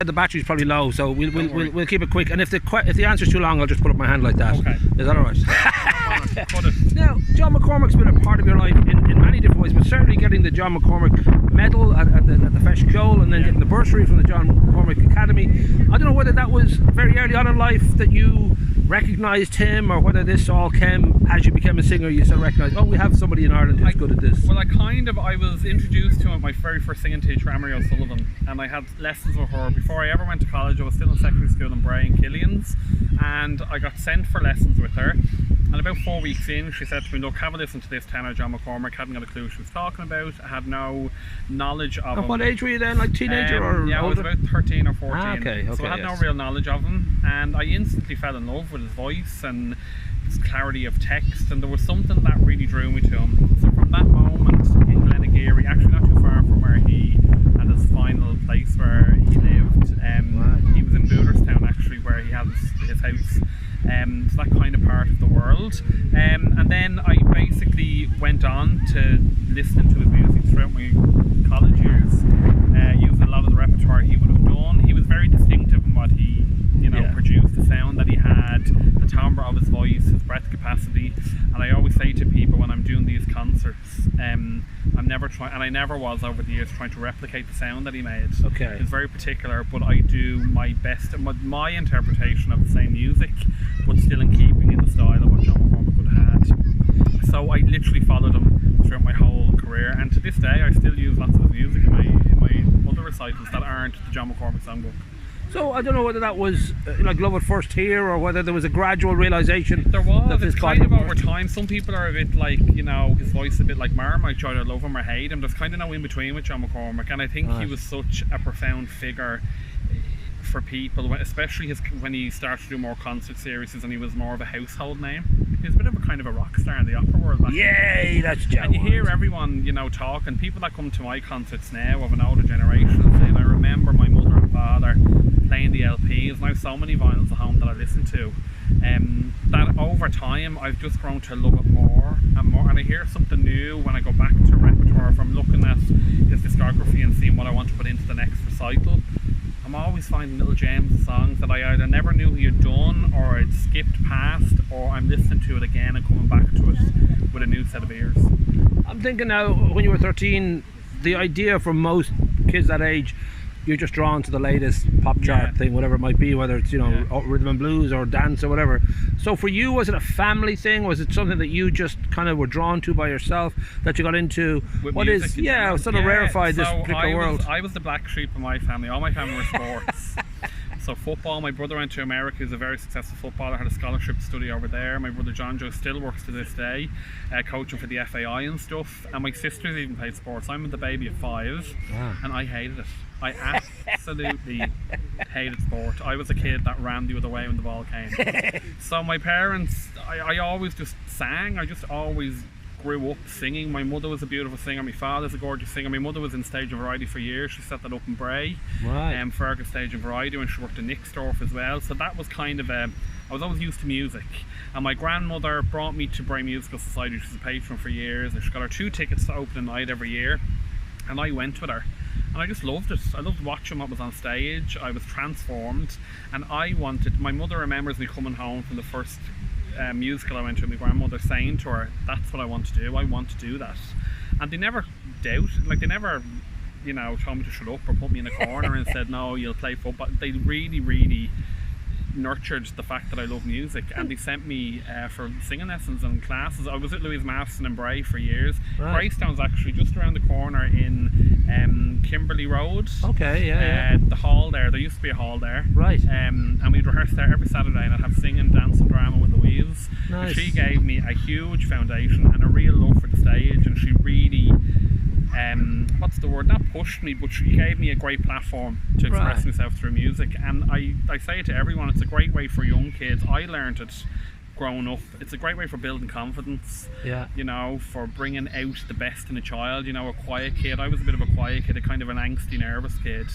The battery's probably low, so we'll keep it quick. And if the answer's too long, I'll just put up my hand like that. Okay. Is that alright? Now, John McCormack's been a part of your life in many different ways, but certainly getting the John McCormack medal at the Feis Ceoil, and then getting the bursary from the John McCormack Academy. I don't know whether that was very early on in life that you recognised him, or whether this all came as you became a singer. You sort of recognised, oh, we have somebody in Ireland who's good at this. Well, I was introduced to him at my very first singing teacher, Emery O'Sullivan, and I had lessons with her before I ever went to college. I was still in secondary school in Bray and Killian's, and I got sent for lessons with her. And about 4 weeks in, she said to me, look, have a listen to this tenor, John McCormack. Hadn't got a clue what she was talking about. I had no knowledge of him. And what age were you then, like teenager or yeah, older? I was about 13 or 14. Okay, so I had no real knowledge of him, and I instantly fell in love with his voice and his clarity of text, and there was something that really drew me to him. So from that moment in Glenageary, actually not too far from where he had his final place where he lived, he was in Booterstown actually, where he had his house. So that kind of part of the world, and then I basically went on to listening to his music throughout my college years, using a lot of the repertoire he would have done. He was very distinctive in what he produced, the sound that he had, the timbre of his voice, his breath capacity. And I always say to people when I'm doing these concerts, I'm never trying, and I never was over the years, trying to replicate the sound that he made. Okay. It's very particular, but I do my best, my interpretation of the same music, but still in keeping in the style of what John McCormack would have had. So I literally followed him throughout my whole career, and to this day I still use lots of his music in my other recitals that aren't the John McCormack songbook. So I don't know whether that was like love at first hear, or whether there was a gradual realisation. There was. It's kind of over time. Some people are a bit like, his voice a bit like Marmite, either love him or hate him. There's kind of no in between with John McCormack, and I think he was such a profound figure for people, especially when he started to do more concert series and he was more of a household name. He was a bit of a kind of a rock star in the opera world. Yay, that's John. And you hear everyone, talking. People that come to my concerts now of an older generation saying, I remember my mother and father playing the LPs, and I have so many vinyls at home that I listen to, that over time I've just grown to love it more and more, and I hear something new when I go back to repertoire from looking at his discography and seeing what I want to put into the next recital. I'm always finding little gems of songs that I either never knew he had done, or I'd skipped past, or I'm listening to it again and coming back to it with a new set of ears. I'm thinking now, when you were 13, the idea for most kids that age, you're just drawn to the latest pop chart thing, whatever it might be, whether it's rhythm and blues or dance or whatever. So for you, was it a family thing? Was it something that you just kind of were drawn to by yourself, that you got into? With what music, is sort of rarefied this particular world? I was the black sheep of my family. All my family were sports. So football, my brother went to America. He's a very successful footballer, had a scholarship to study over there. My brother John Joe still works to this day, coaching for the FAI and stuff. And my sisters even played sports. I'm the baby of 5, and I hated it. I absolutely hated sport. I was a kid that ran the other way when the ball came. So my parents, I always just sang. I just always grew up singing. My mother was a beautiful singer. My father's a gorgeous singer. My mother was in stage and variety for years. She set that up in Bray, Fergus Stage and Variety, and she worked in Nixdorf as well. So that was kind of I was always used to music. And my grandmother brought me to Bray Musical Society. She was a patron for years, and she got her 2 tickets to opening night every year, and I went with her. And I just loved it. I loved watching what was on stage. I was transformed, and my mother remembers me coming home from the first musical I went to, and my grandmother saying to her, that's what I want to do, I want to do that. And they never they never told me to shut up or put me in a corner and said, no, you'll play football. They really, really nurtured the fact that I love music, and they sent me for singing lessons and classes. I was at Louise Masterson in Bray for years. Greystone's actually just around the corner in Kimberley Road. The hall there used to be a hall there, and we'd rehearse there every Saturday, and I'd have singing, dance and drama with Louise. And she gave me a huge foundation and a real love for the stage, and she really not pushed me, but she gave me a great platform to express myself through music. And I say it to everyone, it's a great way for young kids. I learned it growing up. It's a great way for building confidence, for bringing out the best in a child. A quiet kid. I was a bit of a quiet kid, a kind of an angsty, nervous kid,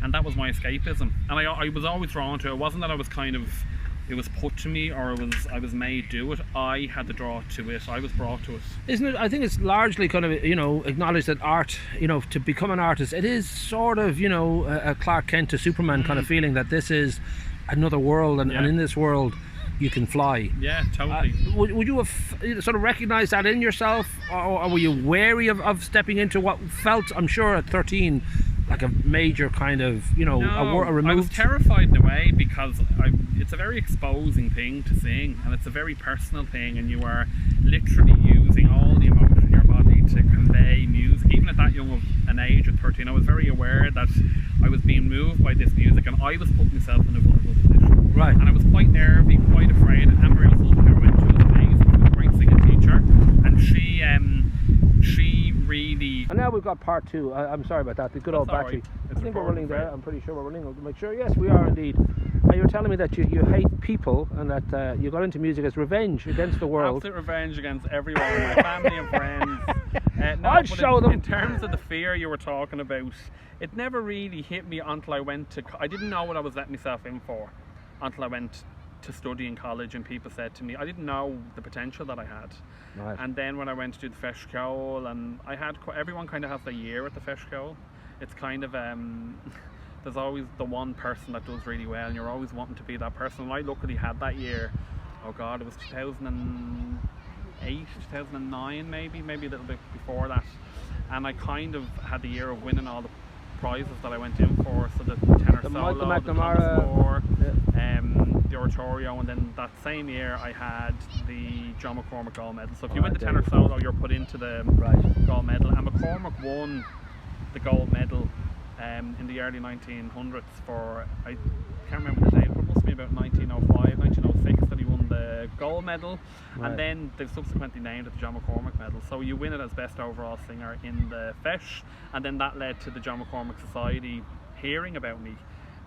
and that was my escapism. And I was always drawn to it. It wasn't that I was kind of Yeah. It was put to me, or I was made do it. I had the draw to it. I was brought to it. Isn't it? I think it's largely kind of, you know, acknowledged that art, you know, to become an artist, it is sort of, you know, a Clark Kent to Superman kind of feeling that this is another world, and in this world you can fly. Yeah, totally. Would you have sort of recognised that in yourself, or were you wary of stepping into what felt, I'm sure at 13, like a major kind of, you know, a removed... I was terrified in a way, because it's a very exposing thing to sing, and it's a very personal thing, and you are literally using all the emotion in your body to convey music. Even at that young of an age, at 13, I was very aware that I was being moved by this music, and I was putting myself in a vulnerable position. Right. And I was quite nervy, quite afraid. And Anne-Marie O'Sullivan, who I went to, was amazing. She was a great singing teacher, and she really... And now we've got part two. I'm sorry about that, the good old battery. Right. I think we're running there. I'm pretty sure we're running. I'll make sure. Yes, we are indeed. You were telling me that you hate people, and that you got into music as revenge against the world. Absolute revenge against everyone, my family and friends. I'll show them. In terms of the fear you were talking about, it never really hit me until I went to... I didn't know what I was letting myself in for until I went to study in college, and people said to me, I didn't know the potential that I had. Right. And then when I went to do the festival, and I had... Everyone kind of has their year at the festival. It's kind of... there's always the one person that does really well, and you're always wanting to be that person. And I luckily had that year. Oh God, it was 2008, 2009 maybe a little bit before that. And I kind of had the year of winning all the prizes that I went in for. So the tenor solo, the Thomas More, the oratorio, and then that same year I had the John McCormack gold medal. So if you win the tenor solo, you're put into the gold medal. And McCormack won the gold medal in the early 1900s for, I can't remember the date, but it must be about 1905, 1906 that he won the gold medal. Right. And then they've subsequently named it the John McCormack medal. So you win it as best overall singer in the feis, and then that led to the John McCormack Society hearing about me.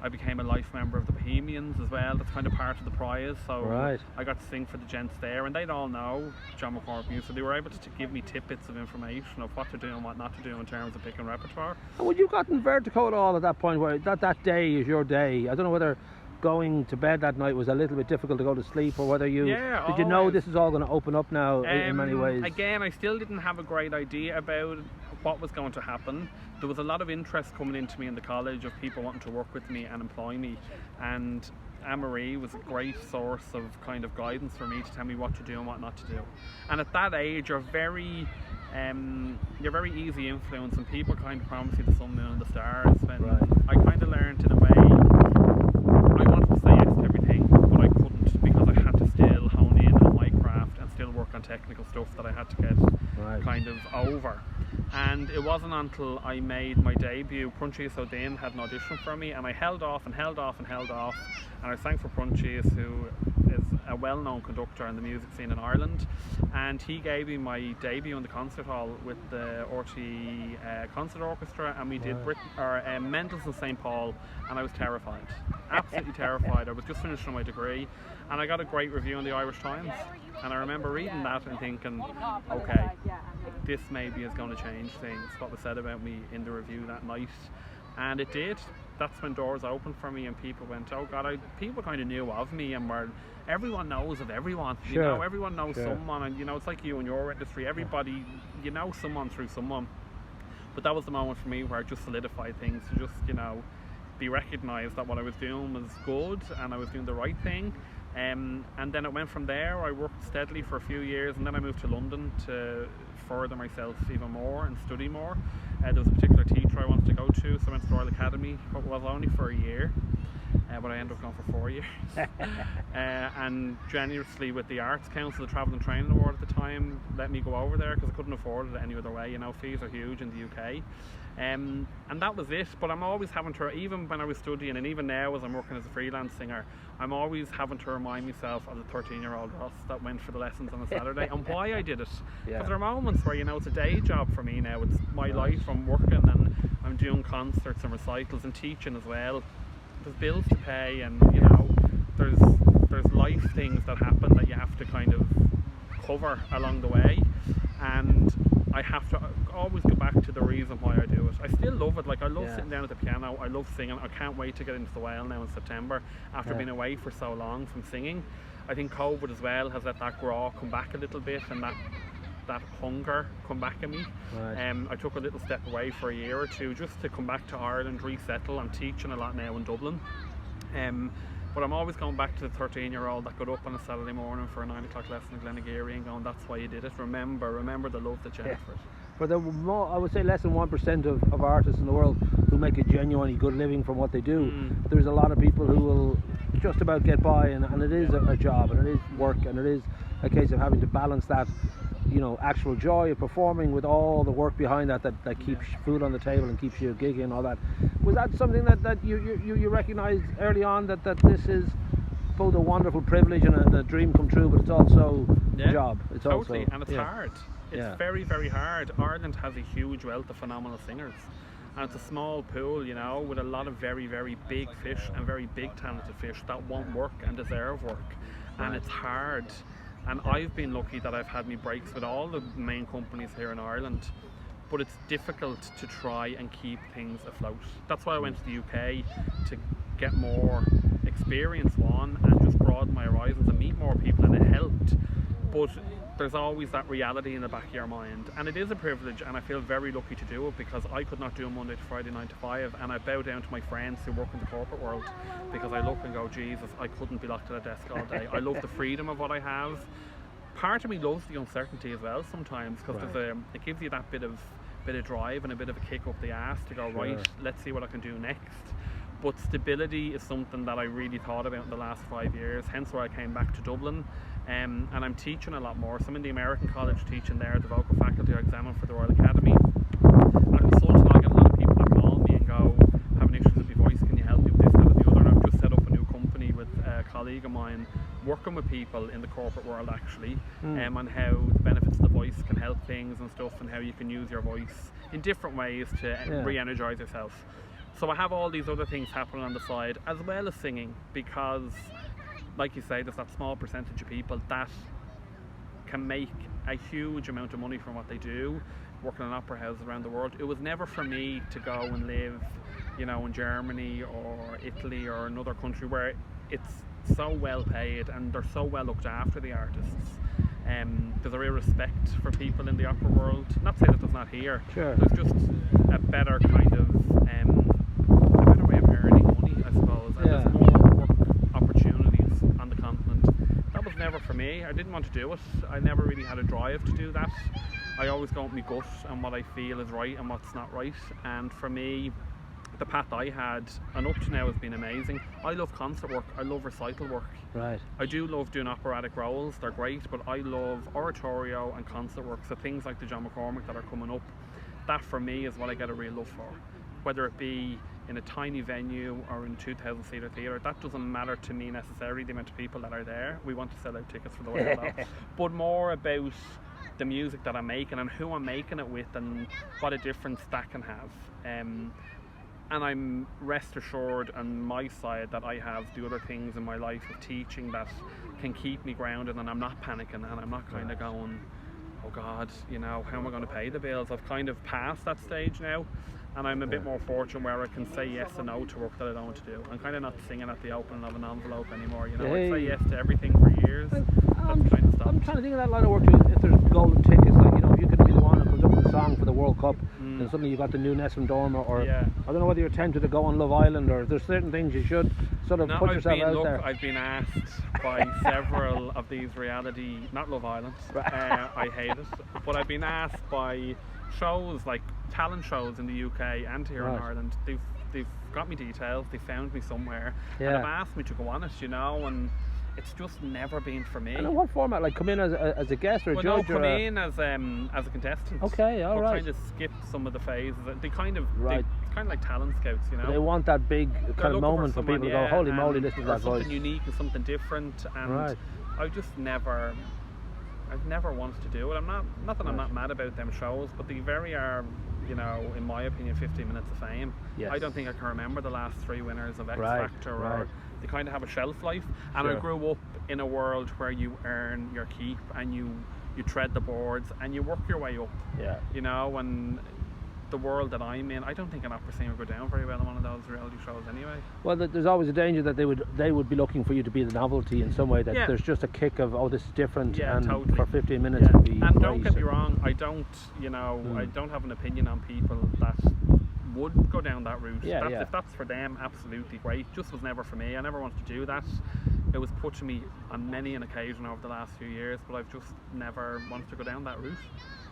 I became a life member of the Bohemians as well. That's kind of part of the prize. So I got to sing for the gents there, and they'd all know John McCormack music, so they were able to give me tidbits of information of what to do and what not to do in terms of picking repertoire. And would you gotten vertigo at all at that point, where that day is your day? I don't know whether going to bed that night was a little bit difficult to go to sleep, or whether you did you know this is all going to open up now in many ways? Again, I still didn't have a great idea about what was going to happen. There was a lot of interest coming into me in the college of people wanting to work with me and employ me, and Anne-Marie was a great source of kind of guidance for me to tell me what to do and what not to do. And at that age, you're very easy influence, and people kind of promise you the sun, moon and the stars. When I kind of learned in a way, I wanted to say yes to everything, but I couldn't, because I had to still hone in on my craft and still work on technical stuff that I had to get kind of over. And it wasn't until I made my debut, Prunchius O'Din had an audition for me, and I held off, and I sang for Prunchius, who is a well-known conductor in the music scene in Ireland, and he gave me my debut in the concert hall with the RT Concert Orchestra, and we did Mendelssohn's St. Paul, and I was terrified, absolutely terrified. I was just finishing my degree, and I got a great review in the Irish Times, and I remember reading that and thinking, okay, this maybe is going to change things, what was said about me in the review that night. And it did. That's when doors opened for me, and people went, oh God, people kind of knew of me, and everyone knows of everyone. You know, everyone knows someone, and you know, it's like you in your industry, everybody, you know someone through someone. But that was the moment for me where it just solidified things, to just, you know, be recognised that what I was doing was good and I was doing the right thing. And then it went from there. I worked steadily for a few years, and then I moved to London to further myself even more and study more. There was a particular teacher I wanted to go to, so I went to the Royal Academy, but it was only for a year, but I ended up going for 4 years. And generously with the Arts Council, the Travel and Training Award at the time, let me go over there because I couldn't afford it any other way. You know, fees are huge in the UK. And that was it. But I'm always having to, even when I was studying, and even now as I'm working as a freelance singer, I'm always having to remind myself of the 13-year-old Ross that went for the lessons on a Saturday and why I did it. Because there are moments where, you know, it's a day job for me now. It's my life. I'm working and I'm doing concerts and recitals and teaching as well. There's bills to pay, and you know, there's life things that happen that you have to kind of cover along the way. And I have to always go back to the reason why I do it. I still love it. Like, I love sitting down at the piano. I love singing. I can't wait to get into the Whale now in September after being away for so long from singing. I think COVID as well has let that graw come back a little bit, and that hunger come back in me. I took a little step away for a year or two just to come back to Ireland, resettle. I'm teaching a lot now in Dublin. But I'm always going back to the 13-year-old that got up on a Saturday morning for a 9 o'clock lesson in Glenageary and going, that's why you did it. Remember the love that you had for it. For the I would say less than 1% of artists in the world who make a genuinely good living from what they do. There's a lot of people who will just about get by, and it is a job, and it is work, and it is a case of having to balance that, you know, actual joy of performing with all the work behind that keeps food on the table and keeps you gigging and all that. Was that something that you recognised early on, that this is both a wonderful privilege and a dream come true, but it's also a job? It's totally, also, and it's hard. It's very, very hard. Ireland has a huge wealth of phenomenal singers, and it's a small pool, you know, with a lot of very, very big fish and very big talented fish that want work and deserve work, and it's hard. And I've been lucky that I've had me breaks with all the main companies here in Ireland, but it's difficult to try and keep things afloat. That's why I went to the UK, to get more experience on and just broaden my horizons and meet more people, and it helped. But there's always that reality in the back of your mind, and it is a privilege, and I feel very lucky to do it, because I could not do a Monday to Friday 9 to 5, and I bow down to my friends who work in the corporate world, because I look and go, Jesus, I couldn't be locked at a desk all day. I love the freedom of what I have. Part of me loves the uncertainty as well sometimes, because it gives you that bit of drive and a bit of a kick up the ass to go, right, let's see what I can do next. But stability is something that I really thought about in the last 5 years, hence why I came back to Dublin. And I'm teaching a lot more. So I'm in the American college teaching there, the vocal faculty. I examine for the Royal Academy. And I'm consulting. I get a lot of people that call me and go, having issues with your voice, can you help me with this, that and the other? And I've just set up a new company with a colleague of mine, working with people in the corporate world actually, on how the benefits of the voice can help things and stuff, and how you can use your voice in different ways to re-energize yourself. So I have all these other things happening on the side, as well as singing, because like you say, there's that small percentage of people that can make a huge amount of money from what they do, working in opera houses around the world. It was never for me to go and live, you know, in Germany or Italy or another country where it's so well paid and they're so well looked after, the artists. There's a real respect for people in the opera world. Not saying that there's not here. There's just a better kind of a better way of earning money, I suppose. And there's more work opportunities on the continent. That was never for me. I didn't want to do it. I never really had a drive to do that. I always go with my gut and what I feel is right and what's not right. And for me, the path I had and up to now has been amazing. I love concert work, I love recital work. I do love doing operatic roles, they're great, but I love oratorio and concert work. So things like the John McCormack that are coming up, that for me is what I get a real love for. Whether it be in a tiny venue or in a 2,000 seater theatre, that doesn't matter to me necessarily, the amount of people that are there. We want to sell out tickets for the Whale, but more about the music that I'm making and who I'm making it with and what a difference that can have. And I'm rest assured on my side that I have the other things in my life of teaching that can keep me grounded, and I'm not panicking and I'm not kind of going, oh God, you know, how am I going to pay the bills? I've kind of passed that stage now, and I'm a bit more fortunate where I can say yes and no to work that I don't want to do. I'm kind of not singing at the opening of an envelope anymore, you know. I say yes to everything for years. I'm trying to think of that line of work too. If there's golden tickets, like, you know, if you could be the one who comes up with a song for the World Cup, and suddenly you got the new Nessun Dorma, or I don't know whether you're tempted to go on Love Island, or there's certain things you should sort of put yourself out there. I've been asked by several of these reality, not Love Island, I hate it, but I've been asked by shows like talent shows in the UK and here in Ireland. They've got me details, they found me somewhere, and have asked me to go on it, you know, and it's just never been for me. And in what format? Like come in as a guest or a judge? No, come in as a contestant. Okay, all right. Kind of skip some of the phases. They kind of it's kind of like talent scouts, you know. They want that big kind of moment for people to go, holy moly, listen to that voice. Something unique and something different. And I've never wanted to do it. I'm not that I'm not mad about them shows, but they very are, you know, in my opinion, 15 minutes of fame. I don't think I can remember the last 3 winners of X Factor or they kind of have a shelf life, and I grew up in a world where you earn your keep and you you tread the boards, and you work your way up. Yeah. You know, and the world that I'm in, I don't think an opera singer would go down very well in one of those reality shows anyway. Well, there's always a danger that they would be looking for you to be the novelty in some way, that Yeah. there's just a kick of, oh, this is different, Yeah, and totally. for 15 minutes Yeah. it'd be And don't great. get me wrong, I don't, you know, I don't have an opinion on people that would go down that route. Yeah, yeah. If that's for them, absolutely great. Just was never for me. I never wanted to do that. It was put to me on many an occasion over the last few years, but I've just never wanted to go down that route.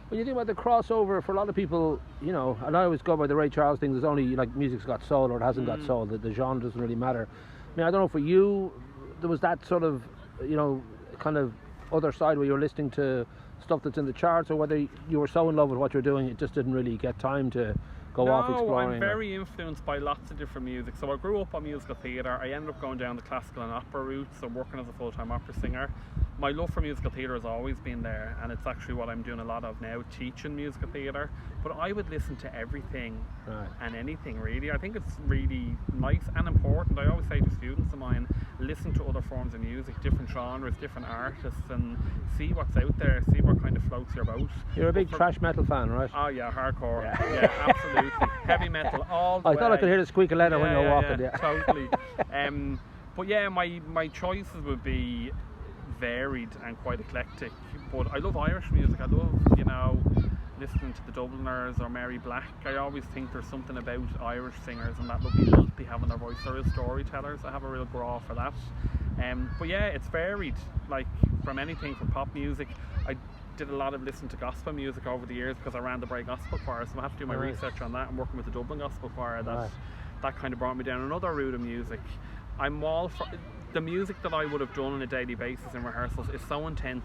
When you think about the crossover, for a lot of people, you know, and I always go by the Ray Charles thing, there's only, like, music's got soul or it hasn't got soul, the genre doesn't really matter. I mean, I don't know, for you, there was that sort of, you know, kind of other side where you were listening to stuff that's in the charts, or whether you were so in love with what you're doing, it just didn't really get time to go off exploring? No, I'm very influenced by lots of different music. So I grew up on musical theatre. I ended up going down the classical and opera route, so working as a full-time opera singer. My love for musical theatre has always been there, and it's actually what I'm doing a lot of now, teaching musical theatre. But I would listen to everything and anything, really. I think it's really nice and important. I always say to students of mine, listen to other forms of music, different genres, different artists, and see what's out there, see what kind of floats your boat. You're a big thrash metal fan, right? Oh yeah, hardcore. Yeah, absolutely. Heavy metal all the way. I thought I could hear the squeak of leather when you were walking. Yeah, totally. But yeah, my choices would be varied and quite eclectic. But I love Irish music. I love, you know, listening to the Dubliners or Mary Black. I always think there's something about Irish singers and that lovely lilt they have in their voice. They're real storytellers. I have a real graw for that. But yeah, it's varied. Like, from anything from pop music. I did a lot of listening to gospel music over the years because I ran the Bray Gospel Choir, so I have to do my research on that, and working with the Dublin Gospel Choir, that kind of brought me down another route of music. I'm all for the music that I would have done on a daily basis in rehearsals is so intense,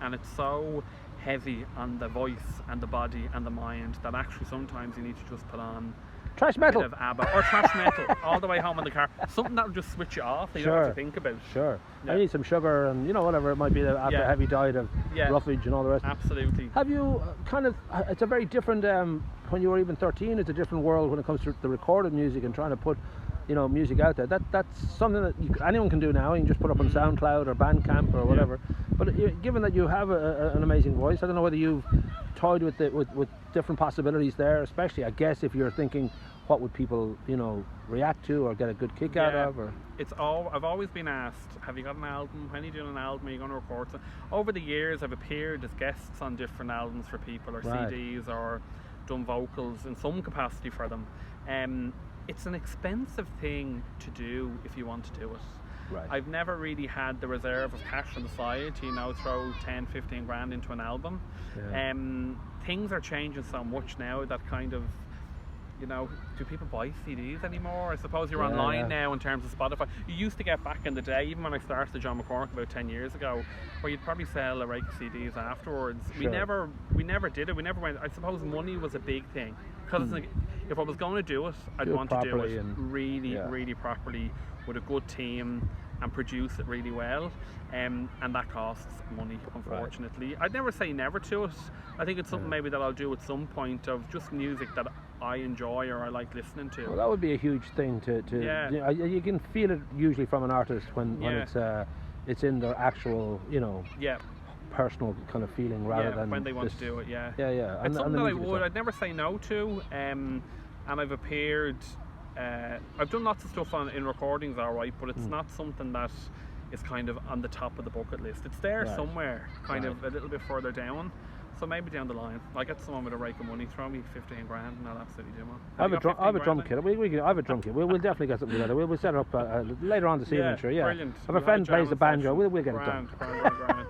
and it's so heavy on the voice and the body and the mind that actually sometimes you need to just put on Thrash metal. a bit of ABBA or thrash metal all the way home in the car. Something that will just switch you off that you don't have to think about. Sure. Yeah. I need some sugar and, you know, whatever it might be after a heavy diet of roughage and all the rest. Absolutely. Have you kind of, it's a very different, when you were even 13, it's a different world when it comes to the recorded music and trying to put, you know, music out there. That's something that anyone can do now. You can just put up on SoundCloud or Bandcamp or whatever. But given that you have an amazing voice, I don't know whether you've toyed with different possibilities there, especially, I guess, if you're thinking, what would people, you know, react to or get a good kick out of? Or I've always been asked, have you got an album? When are you doing an album? Are you going to record something? Over the years, I've appeared as guests on different albums for people, or CDs, or done vocals in some capacity for them. It's an expensive thing to do if you want to do it. Right. I've never really had the reserve of cash on the side to, you know, throw 10, 15 grand into an album. Yeah. Things are changing so much now that kind of, you know, do people buy CDs anymore? I suppose you're online now in terms of Spotify. You used to get, back in the day, even when I started the John McCormack about 10 years ago, where you'd probably sell a rake of CDs afterwards. Sure. We never did it. We never went. I suppose money was a big thing, because if I was going to do it, I'd want to do it really properly with a good team and produce it really well, and that costs money, unfortunately. I'd never say never to it. I think it's something maybe that I'll do at some point, of just music that I enjoy or I like listening to. Well, that would be a huge thing to you know, you can feel it usually from an artist when it's in their actual, you know, personal kind of feeling rather than when they want to do it. It's something that I'd never say no to, and I've appeared, I've done lots of stuff in recordings, alright, but it's not something that is kind of on the top of the bucket list. It's there somewhere, kind of a little bit further down. So maybe down the line, I'll get someone with a rake of money, throw me 15 grand, and I'll absolutely do one. I have a drum kit. I have a drum kit. We'll definitely get something together. We'll set it up later on this evening, sure. Yeah. Brilliant. If a friend plays the banjo, we'll get it done. Grand.